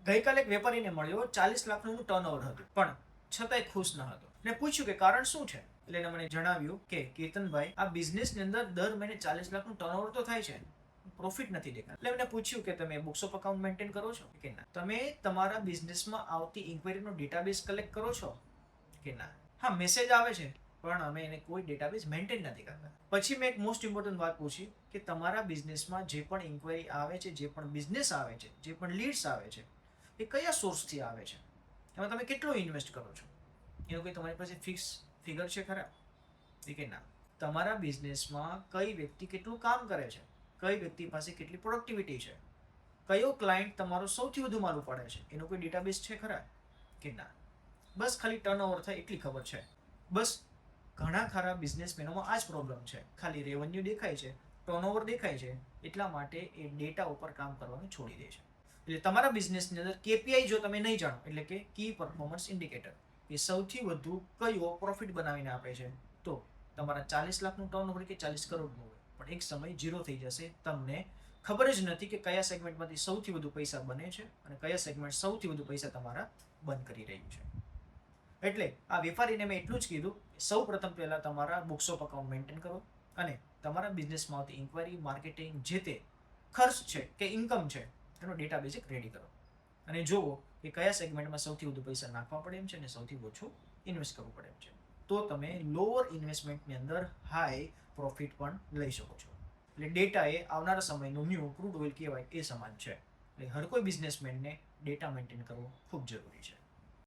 ગઈકાલે એક વેપારીને મળ્યો, 40 લાખનું એનું ટર્નઓવર હતું, પણ છતાંય ખુશ ન હતો. ને પૂછ્યું કે કારણ શું છે? એટલે એને મને જણાવ્યું કે કેતનભાઈ, આ બિઝનેસની અંદર દર મહિને 40 લાખનું ટર્નઓવર તો થાય છે, પ્રોફિટ નથી દેખાતું. એટલે એમને પૂછ્યું કે તમે બુક્સ ઓફ અકાઉન્ટ મેન્ટેન કરો છો કે ના? તમે તમારા બિઝનેસમાં આવતી ઇન્ક્વાયરીનો ડેટાબેઝ કલેક્ટ કરો છો કે ના? હા, મેસેજ આવે છે, પણ અમે એને કોઈ ડેટાબેઝ મેન્ટેન નથી કરતા. પછી મેં એક મોસ્ટ ઇમ્પોર્ટન્ટ વાત પૂછી કે તમારા બિઝનેસમાં જે પણ ઇન્ક્વાયરી આવે છે, જે પણ બિઝનેસ આવે છે, જે પણ લીડ્સ આવે છે, એ કયા સોર્સથી આવે છે? એમાં તમે કેટલું ઇન્વેસ્ટ કરો છો? એનું કોઈ તમારી પાસે ફિક્સ ફિગર છે ખરા? કે ના? તમારા બિઝનેસમાં કઈ વ્યક્તિ કેટલું કામ કરે છે, કઈ વ્યક્તિ પાસે કેટલી પ્રોડક્ટિવિટી છે, કયો ક્લાયન્ટ તમારો સૌથી વધુ માલ ઉપાડે છે, એનો કોઈ ડેટાબેઝ છે ખરા? કે ના? બસ ખાલી ટર્નઓવર થાય એટલી ખબર છે. બસ ઘણા ખરા બિઝનેસમેનોમાં આ જ પ્રોબ્લેમ છે. ખાલી રેવન્યુ દેખાય છે, ટર્નઓવર દેખાય છે, એટલા માટે એ ડેટા ઉપર કામ કરવાનું છોડી દે છે. એટલે તમારા બિઝનેસની અંદર કેપીઆઈ જો તમે નહીં જાણો, એટલે કે કી પરફોર્મન્સ ઇન્ડિકેટર, એ સૌથી વધુ કયો પ્રોફિટ બનાવીને આપે છે, તો તમારા 40 લાખનું ટર્નઓવર કે 40 કરોડનું હોય, પણ એક સમય ઝીરો થઈ જશે. તમને ખબર જ નથી કે કયા સેગમેન્ટમાંથી સૌથી વધુ પૈસા બને છે અને કયા સેગમેન્ટ સૌથી વધુ પૈસા તમારા બંધ કરી રહ્યું છે. એટલે આ વેપારીને મેં એટલું જ કીધું, સૌ પ્રથમ પહેલા તમારા બુક્સ ઓફ અકાઉન્ટ મેન્ટેન કરો અને તમારા બિઝનેસમાં આવતી ઇન્ક્વાયરી, માર્કેટિંગ, જે તે ખર્ચ છે કે ઇન્કમ છે, એનો ડેટા બેઝિક રેડી કરો અને જુઓ કે કયા સેગમેન્ટમાં સૌથી વધુ પૈસા નાખવા પડે એમ છે અને સૌથી ઓછું ઇન્વેસ્ટ કરવું પડે એમ છે. તો તમે લોઅર ઇન્વેસ્ટમેન્ટની અંદર હાઈ પ્રોફિટ પણ લઈ શકો છો. એટલે ડેટા એ આવનારા સમયનું ન્યૂ ક્રૂડ ઓઇલ કહેવાય એ સમાન છે. એટલે હર કોઈ બિઝનેસમેનને ડેટા મેન્ટેન કરવો ખૂબ જરૂરી છે.